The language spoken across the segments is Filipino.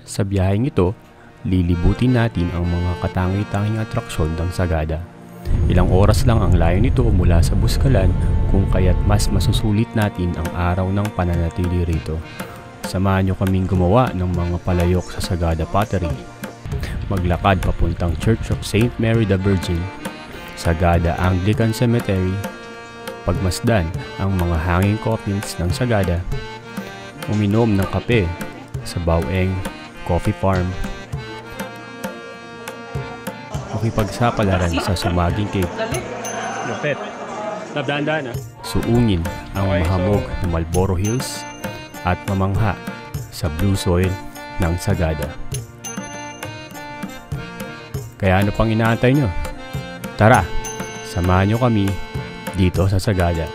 Sa biyaheng ito, lilibutin natin ang mga katangi-tanging atraksyon ng Sagada. Ilang oras lang ang layo nito mula sa Buskalan, kung kaya't mas masusulit natin ang araw ng pananatili rito. Samahan nyo kaming gumawa ng mga palayok sa Sagada Pottery. Maglakad papuntang Church of St. Mary the Virgin, Sagada Anglican Cemetery, pagmasdan ang mga hanging coffins ng Sagada, uminom ng kape sa Baueng Coffee Farm, makipagsapalaran sa Sumaging Cave, Lupet, nabdaan-daan suungin ang mahamog na Marlboro Hills at mamangha sa blue soil ng Sagada. Kaya ano pang inaantay nyo? Tara, samahan nyo kami dito sa Sagada.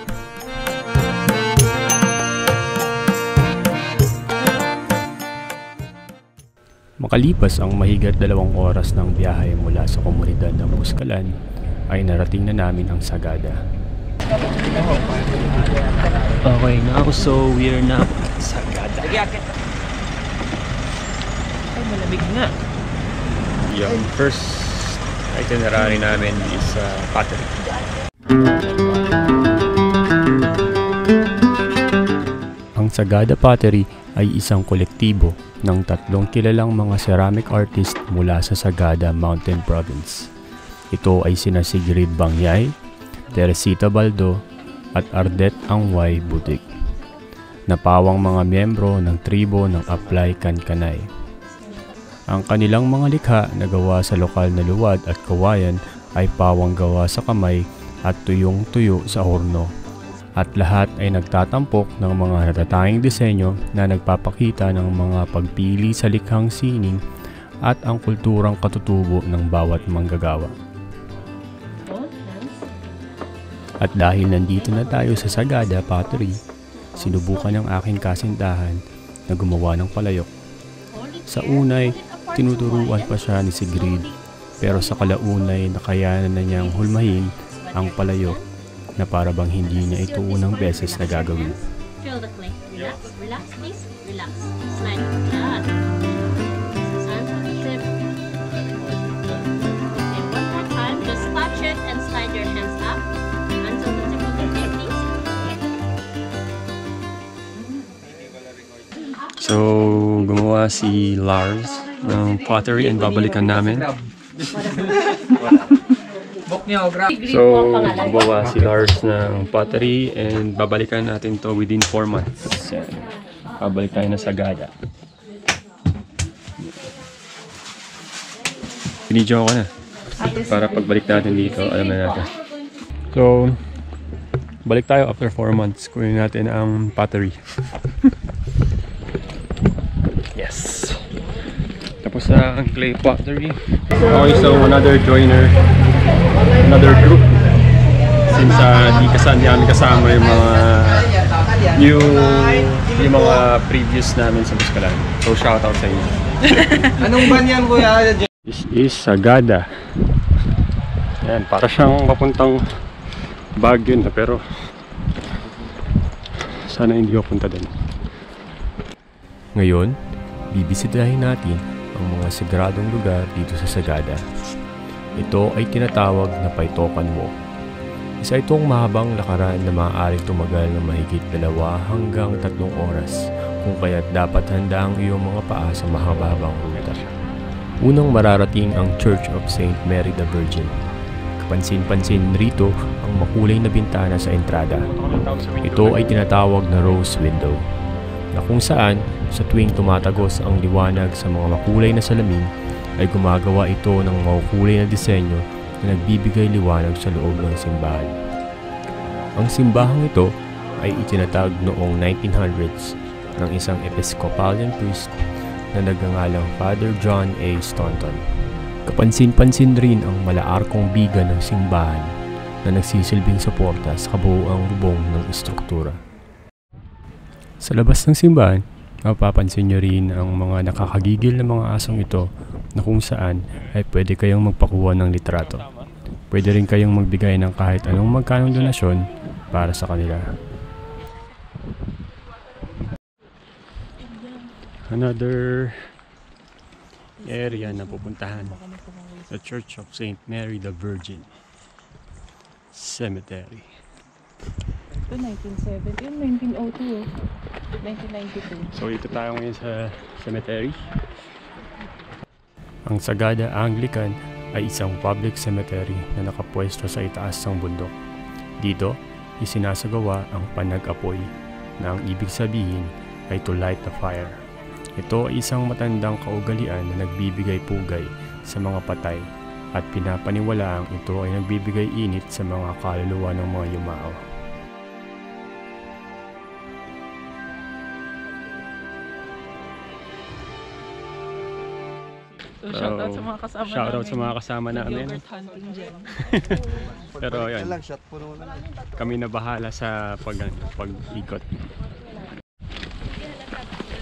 Makalipas ang mahigit 2 oras ng biyahe mula sa komunidad ng Buskalan, ay narating na namin ang Sagada. Okay na ako, so we're na Sagada. Ay, malamig nga. Yung first itinerary namin is Pottery. Ang Sagada Pottery ay isang kolektibo ng 3 kilalang mga ceramic artist mula sa Sagada Mountain Province. Ito ay sina Sigrid Bangyay, Teresita Baldo at Ardet Angway Butik, napawang mga miyembro ng tribo ng Aplay Kankanay. Ang kanilang mga likha na gawa sa lokal na luwad at kawayan ay pawang gawa sa kamay at tuyong-tuyo sa horno. At lahat ay nagtatampok ng mga natatanging disenyo na nagpapakita ng mga pagpili sa likhang sining at ang kulturang katutubo ng bawat manggagawa. At dahil nandito na tayo sa Sagada Pottery, sinubukan ng aking kasintahan na gumawa ng palayok. Sa unay, tinuturuan pa siya ni Sigrid, pero sa kalaunay nakayanan na niyang hulmahin ang palayok na para bang hindi niya ito unang beses na gagawin. Feel the clay. Relax, relax please. Relax. Slide. Yan. Hand to the tip. Okay, one more time. Just touch it and slide your hands up until the tip of the clay, please. So, gumawa si Lars ng pottery and babalikan namin. So, gumawa si Lars ng pottery and babalikan natin to within 4 months. Babalik tayo na Sagada. Binidyo ko na para pagbalik natin dito, alam na natin. So, balik tayo after 4 months. Kunin natin ang pottery. Yes! Tapos na ang clay pottery. Okay, so another joiner, another group. Since di namin kasama yung mga previous namin sa Buskalan. So shoutout sa inyo. Anong ban yan, kuya? This is Sagada. Ayan, para siyang papuntang Baguio na, pero sana hindi ko punta din. Ngayon, bibisitahin natin ang mga sagradong lugar dito sa Sagada. Ito ay tinatawag na Paitokan Walk. Isa itong mahabang lakaran na maaaring tumagal ng mahigit 2 hanggang 3 oras, kung kaya't dapat handa ang iyong mga paa sa mahabang ruta. Unang mararating ang Church of St. Mary the Virgin. Kapansin-pansin rito ang makulay na bintana sa entrada. Ito ay tinatawag na rose window, na kung saan sa tuwing tumatagos ang liwanag sa mga makulay na salamin ay gumagawa ito ng makukulay na disenyo na nagbibigay liwanag sa loob ng simbahan. Ang simbahang ito ay itinatag noong 1900s ng isang Episcopalian priest na nagngangalang Father John A. Staunton. Kapansin-pansin rin ang malaarkong biga ng simbahan na nagsisilbing suporta sa kabuuang bubong ng istruktura. Sa labas ng simbahan, mapapansin nyo rin ang mga nakakagigil na mga asong ito na kung saan ay pwede kayong magpakuha ng litrato. Pwede rin kayong magbigay ng kahit anong magkanong donasyon para sa kanila. Another area na pupuntahan. The Church of St. Mary the Virgin Cemetery. Ito 1970, yun 1902, 1992. So ito tayo ngayon sa cemetery. Ang Sagada Anglican ay isang public cemetery na nakapwesto sa itaas ng bundok. Dito, isinasagawa ang panag-apoy na ang ibig sabihin ay to light the fire. Ito ay isang matandang kaugalian na nagbibigay pugay sa mga patay at pinapaniwalaang ito ay nagbibigay init sa mga kaluluwa ng mga yumao. So, shoutout sa mga kasama Shoutout namin. sa mga kasama namin. Yogurt hunting dyan. Pero ayun, lang, shot puno na lang. kami na bahala sa pag-ikot.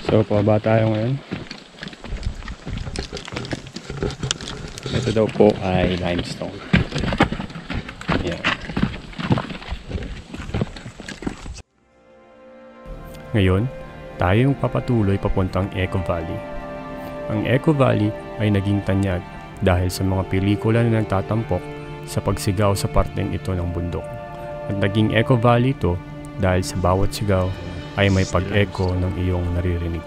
So, pababa tayo ngayon. Ito daw po ay limestone. Ayan. Ngayon, tayo yung papatuloy papuntang Echo Valley. Ang Echo Valley ay naging tanyag dahil sa mga pelikula na nagtatampok sa pagsigaw sa parteng ito ng bundok. At naging Echo Valley ito dahil sa bawat sigaw ay may pag-echo ng iyong naririnig.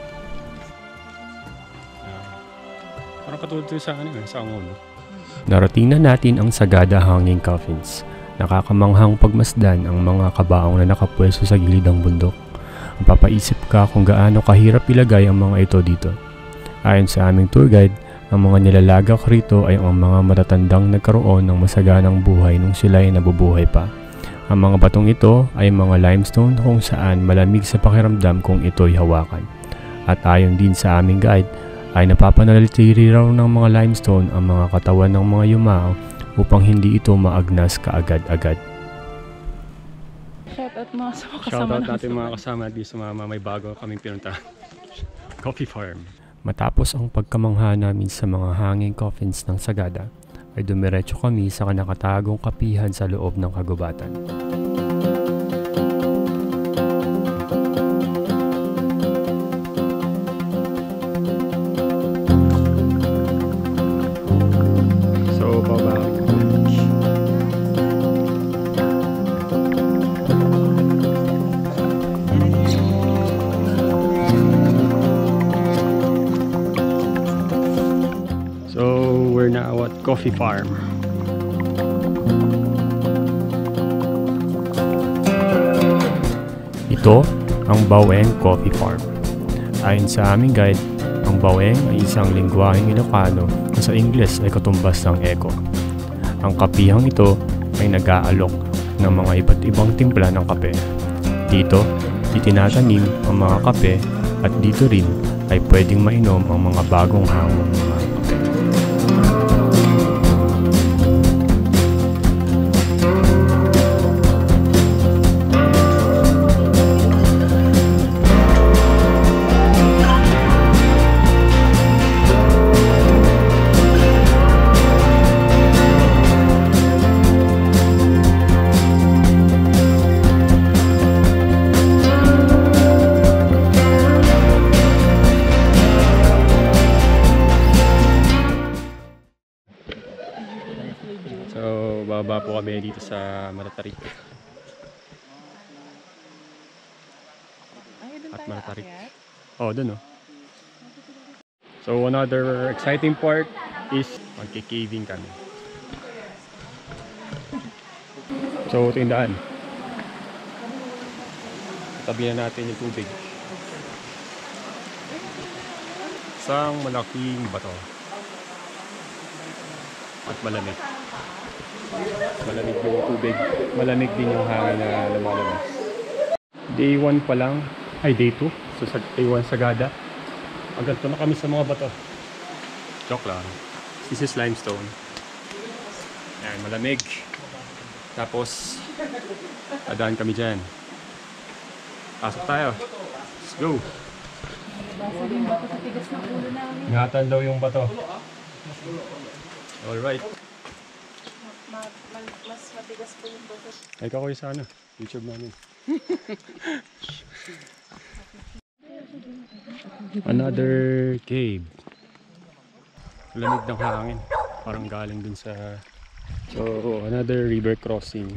Parang katulad ito sa Angono. Narating na natin ang Sagada Hanging Coffins. Nakakamanghang pagmasdan ang mga kabaong na nakapwesto sa gilid ng bundok. Mapapaisip ka kung gaano kahirap ilagay ang mga ito dito. Ayon sa aming tour guide, ang mga nilalagak rito ay ang mga matatandang nagkaroon ng masaganang buhay nung sila ay nabubuhay pa. Ang mga batong ito ay mga limestone kung saan malamig sa pakiramdam kung ito'y hawakan. At ayon din sa aming guide, ay napapanalitiri raw ng mga limestone ang mga katawan ng mga yumao upang hindi ito maagnas kaagad-agad. Shoutout mga kasama Shoutout namin. natin mga kasama at sa mga may bago kaming pinunta. Coffee Farm. Matapos ang pagkamangha namin sa mga hanging coffins ng Sagada, ay dumiretso kami sa nakatagong kapihan sa loob ng kagubatan. So, baba. So, we're now at Coffee Farm. Ito ang Baweng Coffee Farm. Ayon sa aming guide, ang Baweng ay isang lingwaheng Ilocano na sa Ingles ay katumbas ng Echo. Ang kapihang ito ay nag-aalok ng mga iba't ibang timpla ng kape. Dito, itinatanim ang mga kape at dito rin ay pwedeng mainom ang mga bagong hangong mga kape. So, bababa po kami dito sa Maratarik. Ay, doon At tayo Maratarik. aakyat. Oh, dun oh. So, another exciting part is magkikaving kami. So, ito yung daan. Tabi na natin yung tubig. Isang malaking bato. At malamig. Malamig yung tubig. Malamig din yung hangin na lumalabas. Day 1 pa lang. Ay, day 2. So, sa day 1 Sagada. Ganito na kami sa mga bato. Joke lang. This is limestone. Ayan, malamig. Tapos, adaan kami dyan. Pasok tayo. Let's go. Basag yung bato sa tigas ng ulo namin. Ingatan daw yung bato. Alright. Mas matigas po yung bato. Ay, kakoy sa ano? YouTube namin. Another cave. Lamig ng hangin. Parang galing dun sa... So, another river crossing.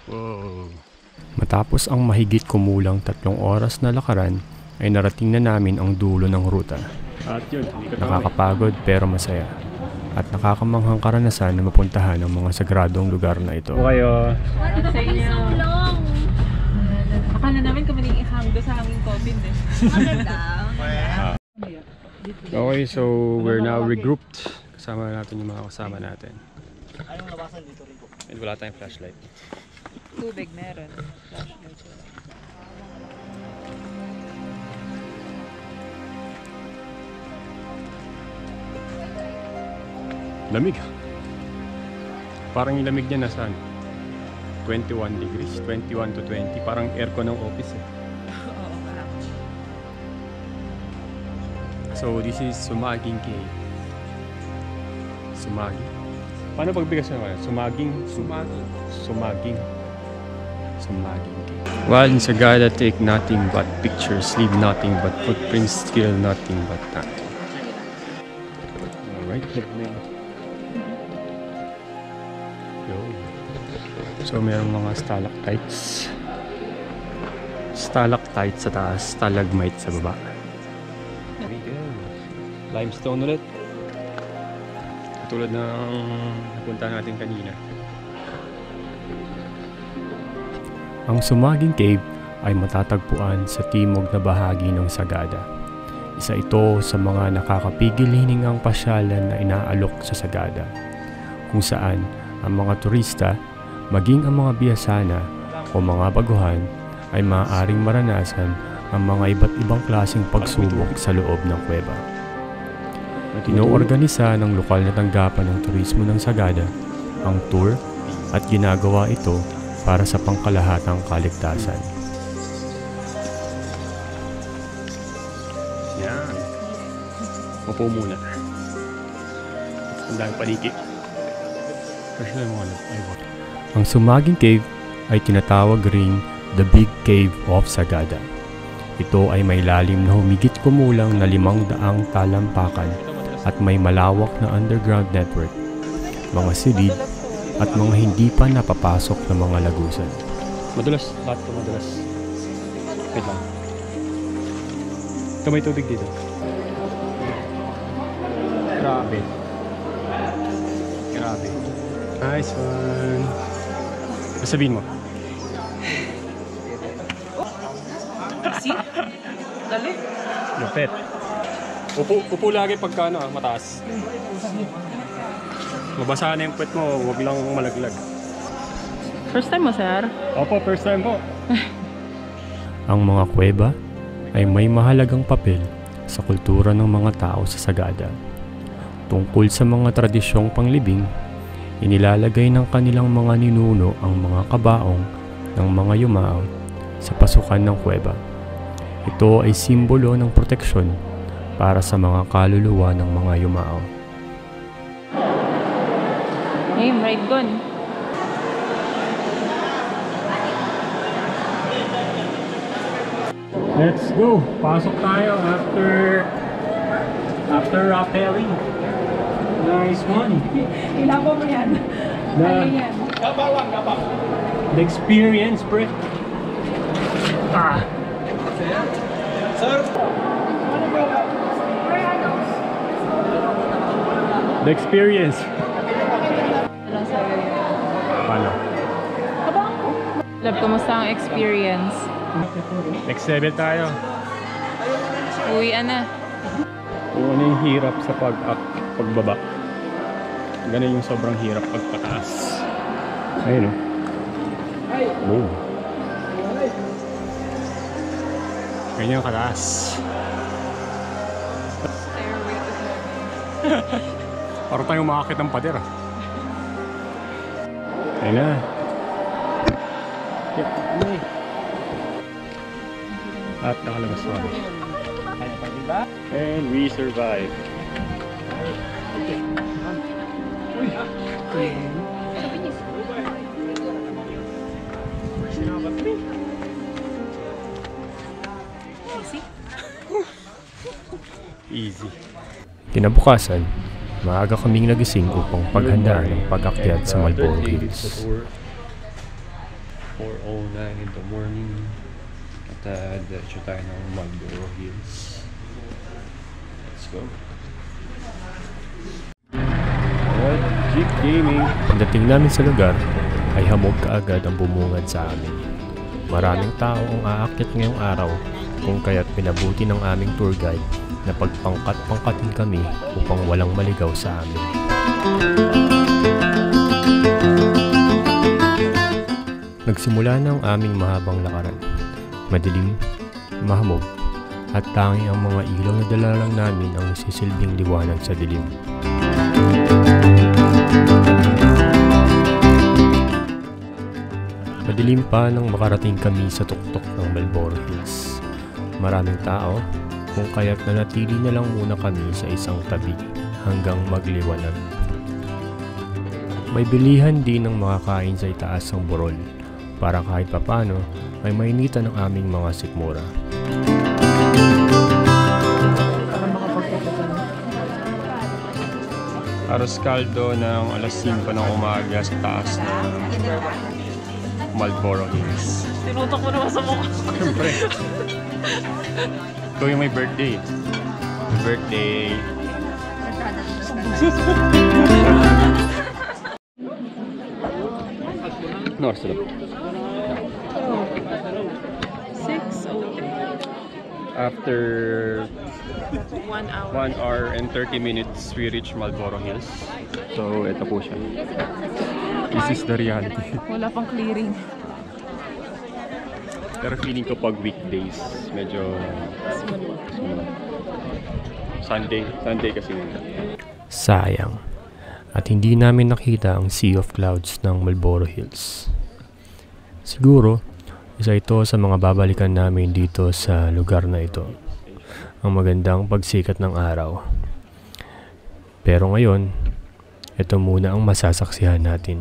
Wow. Matapos ang mahigit kumulang 3 oras na lakaran, ay narating na namin ang dulo ng ruta. At yun, nakakapagod pero masaya. At nakakamanghang karanasan na mapuntahan ang mga sagradong lugar na ito. Kayo. Sa inyo. Long! Akala namin kung maningihangdo sa aming COVID eh. Maganda. Okay, so we're now regrouped. Kasama natin yung mga kasama natin. Anong labasan dito rin po? And wala tayong flashlight. Tubig meron. Flashlight. Lamig. Parang yung lamig niya nasa 21 degrees, 21 to 20. Parang aircon ng office eh. Oo, parang. So this is Sumaging Cave. Sumaging. Paano pagbigas nyo kayo? Sumaging? Sumaging. Sumaging. Sumaging Cave. While in Sagada, take nothing but pictures, leave nothing but footprints, feel nothing but nothing. Alright, so merong mga stalactites. Stalactites sa taas, stalagmite sa baba. Limestone ulit. Katulad ng napunta natin kanina. Ang Sumaging Cave ay matatagpuan sa timog na bahagi ng Sagada. Isa ito sa mga nakakapigil hiningang pasyalan na inaalok sa Sagada, kung saan ang mga turista, maging ang mga biyasana o mga baguhan ay maaaring maranasan ang mga iba't ibang klaseng pagsubok sa loob ng kuweba. Inoorganisa ng lokal na tanggapan ng turismo ng Sagada ang tour at ginagawa ito para sa pangkalahatang kaligtasan. Yan. Upo muna. Ang daming paniki. Ang Sumaging Cave ay tinatawag ring The Big Cave of Sagada. Ito ay may lalim na humigit kumulang na 500 talampakan at may malawak na underground network, mga silid at mga hindi pa napapasok na mga lagusan. Madulas, lahat ito madulas. Wait lang. Ito may tubig dito. Grabe. Grabe. Nice one. Sabihin mo. See? Dali. Lupet. Upo lagi pagka mataas. Mabasa na yung puwet mo, huwag lang malaglag. First time mo, sir? Opo, first time po. Ang mga kuweba ay may mahalagang papel sa kultura ng mga tao sa Sagada. Tungkol sa mga tradisyong panglibing, inilalagay ng kanilang mga ninuno ang mga kabaong ng mga yumao sa pasukan ng kuweba. Ito ay simbolo ng proteksyon para sa mga kaluluwa ng mga yumao. Hey, right gun. Let's go! Pasok tayo after rappelling. Nice one! Ilabaw mo yan. Ano yan? The experience, pre. Ah! Sir! The experience. Ano sa'yo? Paano? Love, kumusta ang experience? Next level tayo. Uwian na. Kung ano yung hirap sa pagbaba. Ganun yung sobrang hirap pagpataas. Ayun o. Boom. Ganyan yung kataas. Stairway to heaven. Parang tayong makakit ng pader. Ayun na. At nakalabas na kami. And we survive. Easy. Easy. Kinabukasan, maaga kaming nagising upang paghandaan ng pag-akyat sa Marlboro Hills. 4:09 in the morning. At diretso tayo ng Marlboro Hills. Let's go. Alright, Jeep Gaming. Pagdating namin sa lugar, ay hamog kaagad ang bumungad sa amin. Maraming tao ang aakyat ngayong araw, kung kaya't pinabuti ng aming tour guide na pagpangkat-pangkatin kami upang walang maligaw sa amin. Nagsimula na ang aming mahabang lakaran. Madilim, mahamog, at tanging ang mga ilaw na dala lang namin ang nagsisilbing liwanag sa dilim. Madilim pa nang makarating kami sa tuktok ng Marlboro Hills. Maraming tao, kung kaya't nanatili na lang muna kami sa isang tabi hanggang magliwanag. May bilihan din ng makakain sa itaas ng burol para kahit papano ay mainitan ang aming mga sikmura. Aros kaldo ng alas 5 ng umaga sa taas ng Marlboro Hills. Tinutok mo naman sa mukha. Siyempre. Ikaw yung may birthday. May birthday. North Salop. 6:03. After 1 hour. 1 hour and 30 minutes, we reach Marlboro Hills. So, ito po siya. This is the reality. Wala pang clearing. Pero feeling ko pag weekdays, medyo Sunday kasi nila. Sayang. At hindi namin nakita ang sea of clouds ng Marlboro Hills. Siguro, isa ito sa mga babalikan namin dito sa lugar na ito. Ang magandang pagsikat ng araw. Pero ngayon, ito muna ang masasaksihan natin.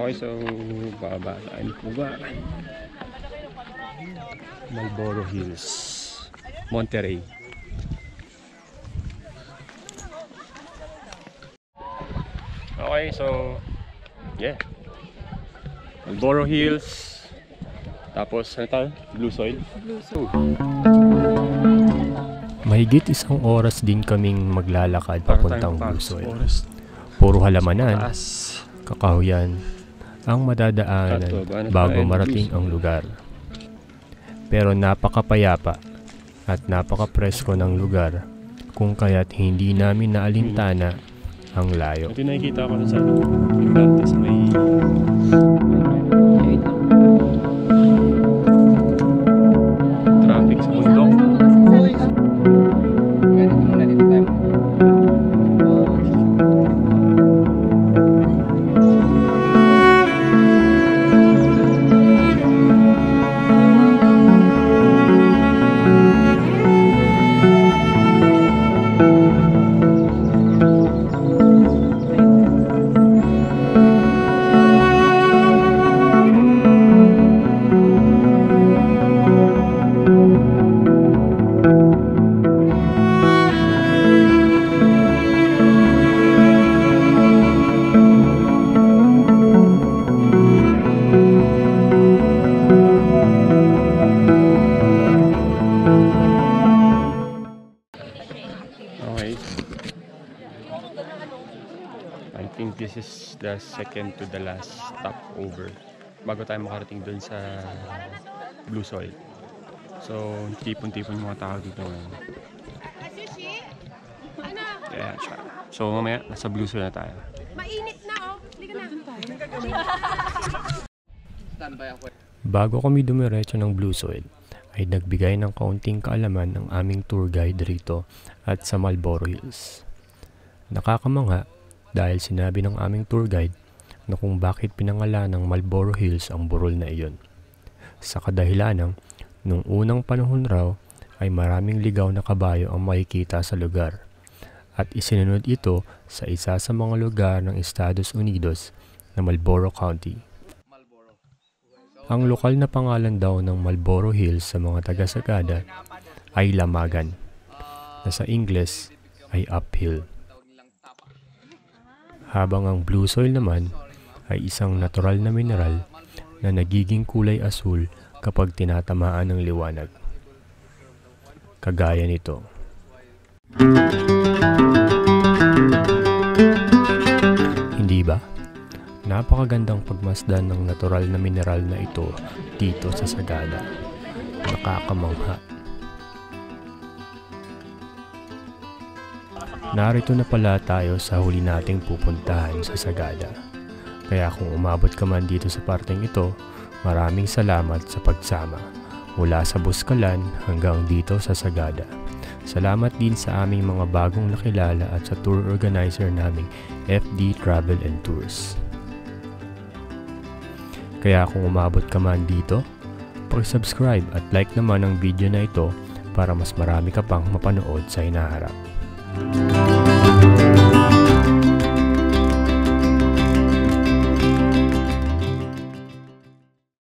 Okay, so baba tayo po ba? Marlboro Hills, Monterey. Okay, so yeah, Marlboro Hills. Tapos ano tayo? Blue Soil. Mahigit isang oras din kaming maglalakad papuntang Blue Soil. Puro halamanan, kakahuyan ang madadaanan bago marating ang lugar. Pero napakapayapa at napakapresko ng lugar kung kaya't hindi namin naalintana ang layo. Ito nakikita ko na sa dati sa may traffic sa bundok. I think this is the second to the last stopover bago tayo makarating dun sa Blue Soil. So, tipon-tipon yung mga tao dito ngayon. Yeah, so mamaya, nasa Blue Soil na tayo. Mainit na oh. Liga na. Bago kami dumiretso ng Blue Soil, ay nagbigay ng kaunting kaalaman ng aming tour guide rito at sa Marlboro Hills. Nakakamangha dahil sinabi ng aming tour guide na kung bakit pinangalan ng Marlboro Hills ang burol na iyon. Sa kadahilanang, nung unang panahon raw ay maraming ligaw na kabayo ang makikita sa lugar at isinunod ito sa isa sa mga lugar ng Estados Unidos na Marlboro County. Ang lokal na pangalan daw ng Marlboro Hills sa mga taga-Sagada ay Lamagan, na sa Ingles ay uphill. Habang ang blue soil naman ay isang natural na mineral na nagiging kulay asul kapag tinatamaan ng liwanag. Kagaya nito. Hindi ba? Napakagandang pagmasdan ng natural na mineral na ito dito sa Sagada. Nakakamangha. Narito na pala tayo sa huli nating pupuntahan sa Sagada. Kaya kung umabot ka man dito sa parteng ito, maraming salamat sa pagsama. Mula sa Buskalan hanggang dito sa Sagada. Salamat din sa aming mga bagong nakilala at sa tour organizer naming FD Travel and Tours. Kaya kung umabot ka man dito, pag-subscribe at like naman ang video na ito para mas marami ka pang mapanood sa hinaharap.